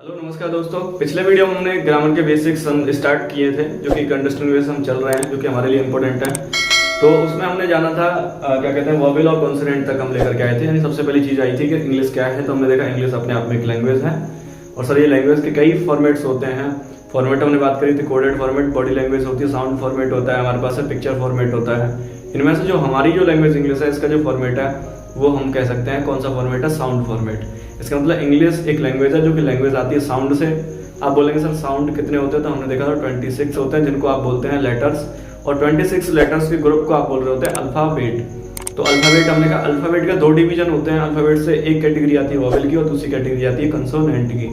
Hello नमस्कार दोस्तों। पिछले वीडियो में हमने ग्रामर के बेसिक्स हम स्टार्ट किए थे जो कि कंडीशनल वे से हम चल रहे हैं, जो कि हमारे लिए इंपॉर्टेंट है। तो उसमें हमने जाना था क्या कहते हैं वॉवेल और कॉन्सोनेंट तक हम लेकर के आए थे। यानी सबसे पहली चीज़ आई थी कि इंग्लिश क्या है, तो हमने देखा इंग्लिश अपने आप में एक लैंग्वेज है। और सर ये लैंग्वेज के कई फॉर्मेट्स होते हैं। फॉर्मेट हमने बात करी थी, कोडेड फॉर्मेट, बॉडी लैंग्वेज होती है, साउंड फॉर्मेट होता है, हमारे पास है पिक्चर फॉर्मेट होता है। इनमें से जो हमारी जो लैंग्वेज इंग्लिश है, इसका जो फॉर्मेट है वो हम कह सकते हैं कौन सा फॉर्मेट है, साउंड फॉर्मेट। इसका मतलब इंग्लिश एक लैंग्वेज है जो कि लैंग्वेज आती है साउंड से। आप बोलेंगे सर साउंड कितने होते हैं, तो हमने देखा था 26 होते हैं जिनको आप बोलते हैं लेटर्स, और 26 लेटर्स के ग्रुप को आप बोल रहे होते हैं अल्फाबेट। तो अल्फाबेट हमने कहा अल्फाबेट के 2 डिवीजन होते हैं। अल्फाबेट से एक कैटेगरी आती है वॉवेल की और दूसरी कैटेगरी आती है कंसोनेंट की।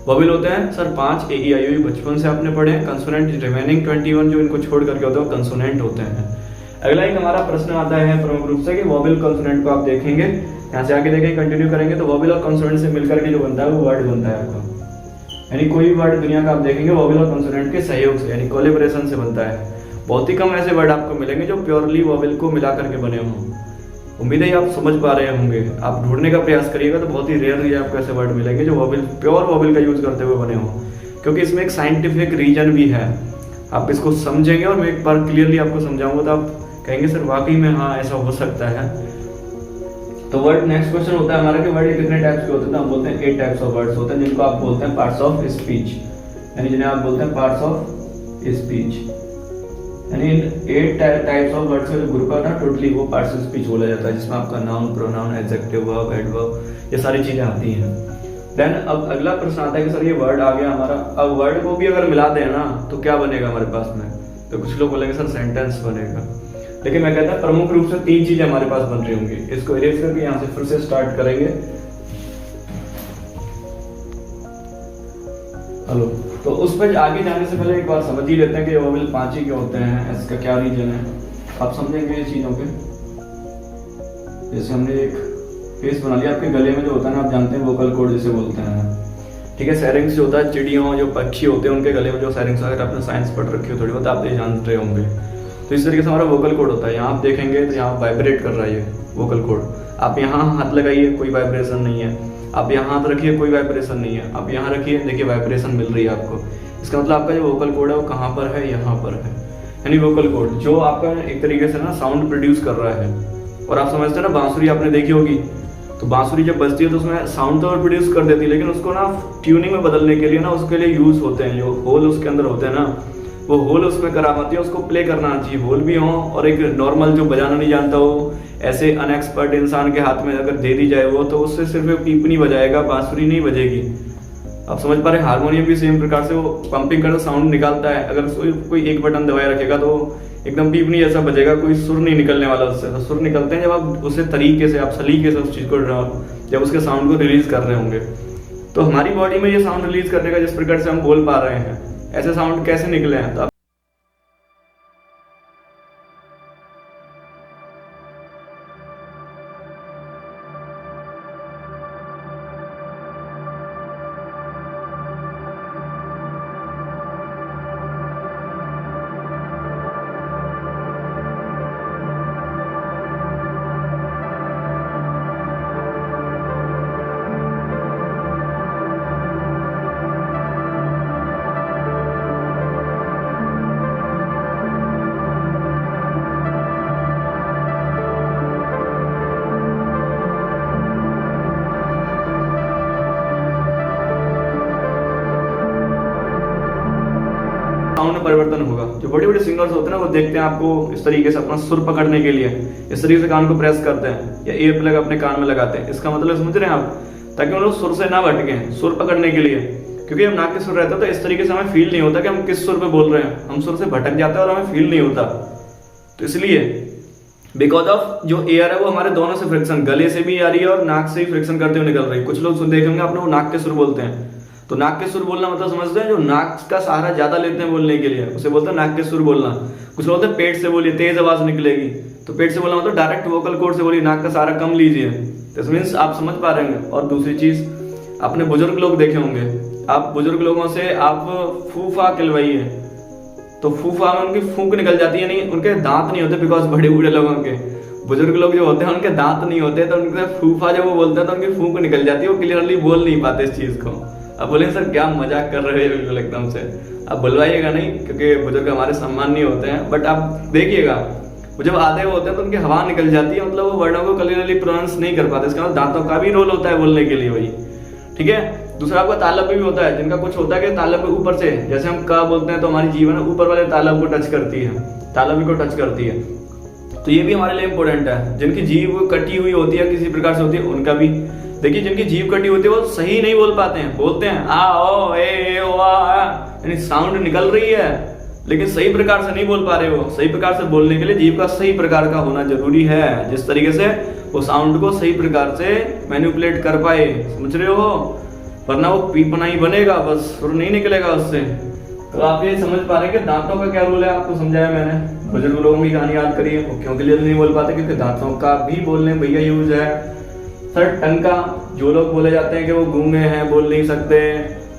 वॉवेल होते हैं सर 5 AEIOU, बचपन से आपने पढ़े हैं। कंसोनेंट रिमेनिंग 21 जो इनको छोड़ करके होते हैं कंसोनेंट होते हैं। अगला एक हमारा प्रश्न आता है प्रमुख रूप से कि वॉवेल कंसोनेंट को आप देखेंगे, यहाँ से आगे देखेंगे, कंटिन्यू करेंगे तो वॉवेल और कंसोनेंट से मिलकर के जो बनता है वो वर्ड बनता है आपका। यानी कोई वर्ड दुनिया का आप देखेंगे वॉवेल और कंसोनेंट के सहयोग से यानी कोलैबोरेशन से बनता है। बहुत ही कम ऐसे वर्ड आपको मिलेंगे जो प्योरली वॉवेल को मिला करके बने हों। उम्मीद है आप समझ पा रहे होंगे। आप ढूंढने का प्रयास करिएगा तो बहुत ही रेयरली आपको ऐसे वर्ड मिलेंगे जो वॉवेल प्योर वॉवेल का यूज करते हुए बने हों, क्योंकि इसमें एक साइंटिफिक रीजन भी है। आप इसको समझेंगे और मैं एक बार क्लियरली आपको समझाऊंगा तो आप कहेंगे सर वाकई में हाँ ऐसा हो सकता है। तो वर्ड नेक्स्ट क्वेश्चन होता है हमारा कि वर्ड कितने टाइप्स के होते हैं, तो हम बोलते हैं 8 टाइप्स ऑफ वर्ड्स होते हैं जिनको आप बोलते हैं पार्ट्स ऑफ स्पीच, यानी जिन्हें आप बोलते हैं पार्ट्स ऑफ स्पीच। यानी 8 टाइप्स ऑफ वर्ड्स का जो ग्रुप है ना टोटली वो पार्ट्स ऑफ स्पीच बोला जाता है, जिसमें आपका noun, pronoun, adjective, verb, adverb ये सारी चीजें आती हैं। देन अब अगला प्रश्न आता है कि सर ये वर्ड आ गया हमारा, अब वर्ड को भी अगर मिला दें ना तो क्या बनेगा हमारे पास में, तो कुछ लोग बोलेंगे सर सेंटेंस बनेगा। लेकिन मैं कहता हूं प्रमुख रूप से 3 चीजें हमारे पास बन रही होंगी। इसको इरेज करके यहां से फिर से स्टार्ट करेंगे। हेलो, तो उस पर आगे जाने से पहले एक बार समझ ही लेते हैं कि वॉवेल 5 ही क्यों होते हैं, इसका क्या रीजन है। आप समझेंगे ये चीजों के। जैसे हमने एक फेस बना लिया, आपके गले में जो होता है ना आप जानते हैं वोकल कॉर्ड जिसे बोलते हैं, ठीक है। सैरिंग्स जो होता है, चिड़ियों जो पक्षी होते हैं उनके गले में जो सैरिंग्स, अगर आपने साइंस पढ़ रखी हो थोड़ी बहुत आप ये जानते होंगे। तो इस तरीके से हमारा वोकल कॉर्ड होता है। यहाँ आप देखेंगे तो यहाँ वाइब्रेट कर रहा है ये वोकल कॉर्ड। आप यहाँ हाथ लगाइए कोई वाइब्रेशन नहीं है, आप यहाँ हाथ रखिए कोई वाइब्रेशन नहीं है, आप यहाँ रखिए देखिए वाइब्रेशन मिल रही है आपको। इसका मतलब आपका जो वोकल कॉर्ड है वो कहाँ पर है, यहाँ पर है। यानी वोकल कॉर्ड जो आपका एक तरीके से ना साउंड प्रोड्यूस कर रहा है। और आप समझते हैं ना बांसुरी आपने देखी होगी, तो बांसुरी जब बजती है तो उसमें साउंड तो प्रोड्यूस कर देती है, लेकिन उसको ना ट्यूनिंग में बदलने के लिए ना उसके लिए यूज होते हैं जो होल उसके अंदर होते हैं ना, वो होल उसमें करामाती है, उसको प्ले करना चाहिए, होल भी हो। और एक नॉर्मल जो बजाना नहीं जानता हो ऐसे अनएक्सपर्ट इंसान के हाथ में अगर दे दी जाए वो, तो उससे सिर्फ पीपनी बजाएगा, बांसुरी नहीं बजेगी। आप समझ पा रहे हैं। हारमोनियम भी सेम प्रकार से वो पंपिंग करता साउंड निकालता है। अगर कोई एक बटन दबाए रखेगा तो एकदम पीपनी जैसा बजेगा, कोई सुर नहीं निकलने वाला उससे। तो सुर निकलते हैं जब आप उसे तरीके से, आप सलीके से उस चीज को, जब उसके साउंड को रिलीज कर रहे होंगे। तो हमारी बॉडी में ये साउंड रिलीज करने का जिस प्रकार से हम बोल पा रहे हैं, ऐसे साउंड कैसे निकले हैं। तो साउंड में परिवर्तन होगा। जो बड़े बड़े सिंगर्स होते हैं ना वो देखते हैं आपको इस तरीके से अपना सुर पकड़ने के लिए इस तरीके से कान को प्रेस करते हैं या ईयर प्लग अपने कान में लगाते हैं। इसका मतलब समझ रहे हैं आप, ताकि वो लोग सुर से ना भटके, सुर पकड़ने के लिए। क्योंकि हम नाक के सुर रहता है तो इस तरीके से हमें फील नहीं होता कि हम किस सुर पे बोल रहे हैं, हम सुर से भटक जाते हैं और हमें फील नहीं होता। तो इसलिए बिकॉज ऑफ जो एयर है वो हमारे दोनों से फ्रिक्शन, गले से भी आ रही है और नाक से ही फ्रिक्शन करते हुए निकल रही है। कुछ लोग सुन देखेंगे आपने वो नाक के सुर बोलते हैं। तो नाक के सुर बोलना मतलब समझते हैं जो नाक का सहारा ज्यादा लेते हैं बोलने के लिए, उसे बोलते हैं नाक के सुर बोलना। कुछ लोग बोलते हैं पेट से बोलिए तेज आवाज निकलेगी, तो पेट से बोलना मतलब डायरेक्ट वोकल कॉर्ड से बोलिए, नाक का सहारा कम लीजिए। दिस मीन्स आप समझ पा रहे हैं। और दूसरी चीज आपने बुजुर्ग लोग देखे होंगे, आप बुजुर्ग लोगों से आप फूफा खिलवाइए तो फूफा में उनकी फूंक निकल जाती है, नहीं उनके दांत नहीं होते। बिकॉज बड़े बूढ़े लोगों के बुजुर्ग लोग जो होते हैं उनके दांत नहीं होते, तो उनके फूफा जब वो बोलते हैं तो उनकी फूंक निकल जाती है, वो क्लियरली बोल नहीं पाते इस चीज को। अब बोले सर क्या मजाक कर रहे हैं, बिल्कुल एकदम से। अब बुलवाइएगा नहीं, क्योंकि बुजुर्ग हमारे सम्मानीय होते हैं, बट आप देखिएगा वो जब आधे होते हैं तो उनकी हवा निकल जाती है, मतलब वो वर्णों को क्लियरली प्रोनाउंस नहीं कर पाते। इसका मतलब दांतों का भी रोल होता है बोलने के लिए भाई, ठीक है। दूसरा आपका तालब भी होता है, जिनका कुछ होता है कि तालब के ऊपर से, जैसे हम का बोलते हैं तो हमारी जीवन ऊपर वाले तालब को टच करती है, तालब को टच करती है, तो ये भी हमारे लिए इंपॉर्टेंट है। जिनकी जीभ कटी हुई होती है किसी प्रकार से होती है, उनका भी देखिए, जिनकी जीभ कटी होती है वो सही नहीं बोल पाते हैं, बोलते हैं आ ओ ए ओ आ, यानी साउंड निकल रही है लेकिन सही प्रकार से नहीं बोल पा रहे हो। सही प्रकार से बोलने के लिए जीभ का सही प्रकार का होना जरूरी है, जिस तरीके से वो साउंड को सही प्रकार से मैनिपुलेट कर पाए, समझ रहे हो, वरना वो पीपना ही बनेगा, बस सुर नहीं निकलेगा उससे। तो आप ये समझ पा रहे हैं कि दांतों का क्या रोल है, आपको समझाया मैंने। बुजुर्ग लोगों की कहानी याद करिए, वो क्यों क्लियर नहीं बोल पाते, क्योंकि दांतों का भी बोलने भैया यूज है। सर टंग का, जो लोग बोले जाते हैं कि वो गूंगे हैं, बोल नहीं सकते,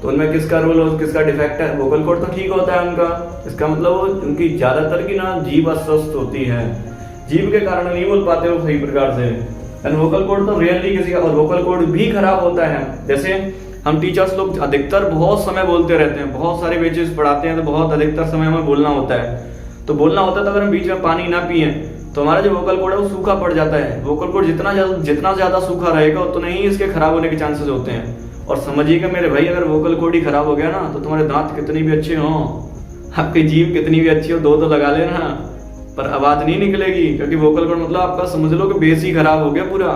तो उनमें किसका रोल और किसका डिफेक्ट है? वोकल कॉर्ड तो ठीक होता है उनका, इसका मतलब उनकी ज्यादातर की ना जीभ अस्वस्थ होती है, जीभ के कारण नहीं बोल पाते वो सही प्रकार से। वोकल कॉर्ड तो रियरली किसी का, और वोकल कॉर्ड भी खराब होता है। जैसे हम टीचर्स लोग अधिकतर बहुत समय बोलते रहते हैं, बहुत सारे बेचेस पढ़ाते हैं, तो बहुत अधिकतर समय हमें बोलना होता है, तो अगर हम बीच में पानी ना पिए तो हमारा जो वोकल कॉर्ड है वो सूखा पड़ जाता है। वोकल कॉर्ड जितना ज्यादा सूखा रहेगा उतना ही इसके खराब होने के चांसेस होते हैं। और समझिएगा मेरे भाई, अगर वोकल कॉर्ड ही खराब हो गया ना, तो तुम्हारे दांत कितनी भी अच्छे हो, आपकी जीभ कितनी भी अच्छी हो, दो तो लगा लेना, पर आवाज नहीं निकलेगी, क्योंकि वोकल कॉर्ड मतलब आपका समझ लो कि बेस ही खराब हो गया पूरा।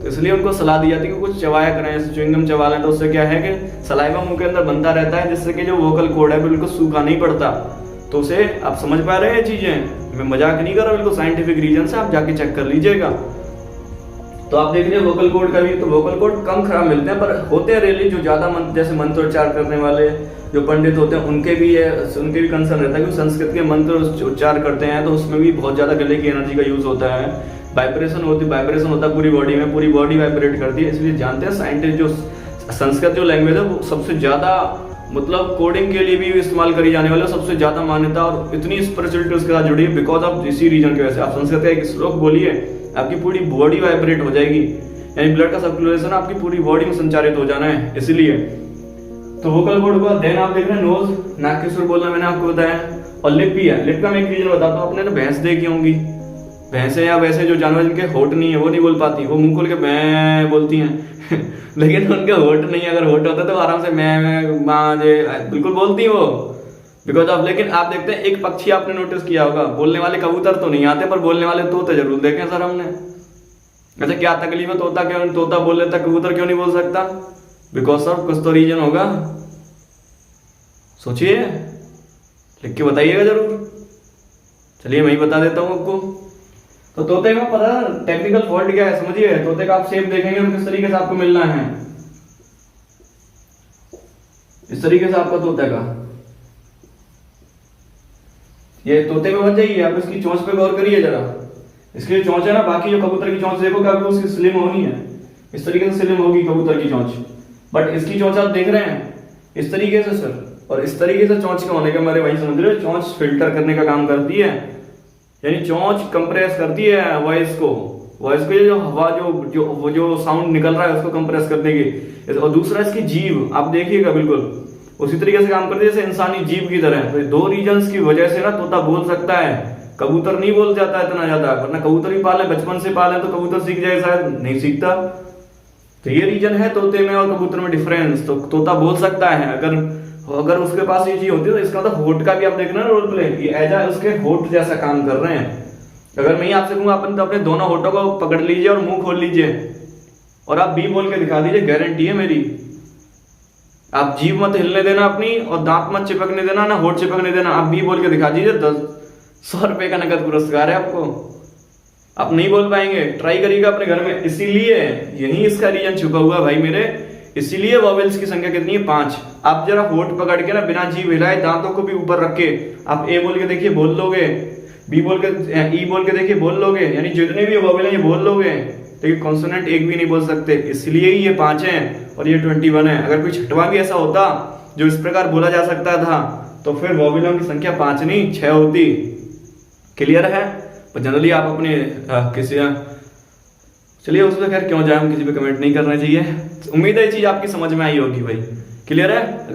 तो इसलिए उनको सलाह दी जाती है कि कुछ चबाया करें, जैसे च्युइंगम चबा लें, तो उससे क्या है कि सलाइवा मुंह के अंदर बनता रहता है, जिससे कि जो वोकल कॉर्ड है बिल्कुल सूखा नहीं पड़ता। तो उसे आप समझ पा रहे हैं चीजें, मैं मजाक नहीं कर रहा, बिल्कुल साइंटिफिक रीजन से आप जाके चेक कर लीजिएगा। तो आप देख रहे हैं वोकल कॉर्ड का भी, तो वोकल कॉर्ड कम खराब मिलते हैं, पर होते हैं रियली जो ज्यादा जैसे मंत्रोच्चार करने वाले जो पंडित होते हैं, उनके भी कंसर्न रहता है कि संस्कृत के मंत्र उच्चार करते हैं, तो उसमें भी बहुत ज्यादा गले की एनर्जी का यूज होता है, वाइब्रेशन होता है पूरी बॉडी में, पूरी बॉडी वाइब्रेट करती है। इसलिए जानते हैं साइंटिस्ट, जो संस्कृत जो लैंग्वेज है वो सबसे ज्यादा मतलब कोडिंग के लिए भी इस्तेमाल करी जाने वाले सबसे ज्यादा मान्यता और इतनी स्पिरिचुअलिटी उसके साथ जुड़ी है, बिकॉज ऑफ इसी रीजन की वजह से। आप संस्कृत का एक श्लोक बोलिए, आपकी पूरी बॉडी वाइब्रेट हो जाएगी, यानी ब्लड का सर्कुलेशन आपकी पूरी बॉडी में संचारित हो जाना है, इसलिए। तो वोकल कॉर्ड का देन आप देख रहे हैं नोज, नाक के सुर बोलना मैंने आपको बताया, और लिप भी है। लिप का मैं एक रीजन बताता हूँ, आपने ना भैंस देखी होंगी, भैंसे या वैसे जो जानवर जिनके होठ नहीं है वो नहीं बोल पाती, वो मुंह खोल के मैं बोलती हैं लेकिन उनके होठ नहीं, अगर होठ होता तो आराम से मैं माँ जे बिल्कुल बोलती वो, बिकॉज ऑफ। लेकिन आप देखते हैं एक पक्षी आपने नोटिस किया होगा, बोलने वाले कबूतर तो नहीं आते, पर बोलने वाले तोते जरूर देखे सर हमने। अच्छा क्या तकलीफ है, तोता बोल लेता, कबूतर क्यों नहीं बोल सकता? बिकॉज सर कुछ तो रीजन होगा, सोचिए, लिख के बताइएगा जरूर। चलिए मैं ही बता देता हूँ आपको। तो तोते का पता टेक्निकल फॉल्ट क्या है समझिए। तोते का आप शेप देखेंगे तो किस तरीके से आपको मिलना है, इस तरीके से आपका तोते का, ये तोते में बन जाइए। आप इसकी चोंच पे गौर करिए जरा, इसकी जो चोंच है ना, बाकी जो कबूतर की चोंच देखो क्या उसकी स्लिम होनी है, इस तरीके से स्लिम होगी कबूतर की चोंच, बट इसकी चोंच आप देख रहे हैं इस तरीके से सर, और इस तरीके से चोंच के होने के हमारे वही समझ रहे हो, चोंच फिल्टर करने का काम करती है, यानी चोंच कंप्रेस करती है वॉइस को जो हवा जो साउंड निकल रहा है उसको कंप्रेस करने की। और दूसरा इसकी जीभ आप देखिएगा बिल्कुल उसी तरीके से काम करती है जैसे इंसानी जीभ की तरह। तो दो रीजंस की वजह से ना तोता बोल सकता है, कबूतर नहीं बोल जाता है इतना ज्यादा, वरना कबूतर ही पाले, बचपन से पाले तो कबूतर सीख जाए, शायद नहीं सीखता। तो ये रीजन है तोते में और कबूतर में डिफरेंस। तो तोता बोल सकता है अगर उसके पास ये चीज होती है, तो इसका मतलब होठ का भी आप देखना रोल प्ले, ये एजा उसके होठ जैसा काम कर रहे हैं। अगर मैं आपसे कहूंगा अपन तो अपने दोनों होठों को पकड़ लीजिए और मुंह खोल लीजिए और आप बी बोल के दिखा दीजिए, गारंटी है मेरी। आप जीभ मत हिलने देना अपनी और दांत मत चिपकने देना, ना होठ चिपकने देना, आप बी बोल के दिखा दीजिए, 100 रुपए का नगद पुरस्कार है आपको। आप नहीं बोल पाएंगे, ट्राई करिएगा अपने घर में। इसीलिए यही इसका रीजन छुपा हुआ भाई मेरे, इसीलिए वॉवेल्स की संख्या कितनी है 5। आप जरा होठ पकड़ के ना बिना जीभ हिलाए दांतों को भी ऊपर रख के आप ए बोल के देखिए बोल लोगे, बी बोल के ई बोल के देखिए बोल लोगे, यानी जितने भी वॉवेल हैं ये बोल लोगे, लेकिन कॉन्सोनेंट एक भी नहीं बोल सकते। इसलिए ही ये 5 हैं और ये 21 है। अगर कोई छठवां भी ऐसा होता जो इस प्रकार बोला जा सकता था तो फिर वॉवेलों की संख्या 5 नहीं 6 होती। क्लियर है? पर जनरली आप अपने किसी चलिए उसमें खैर क्यों जाए, हम किसी पे कमेंट नहीं करना चाहिए। उम्मीद है ये चीज़ आपकी समझ में आई होगी भाई। क्लियर है?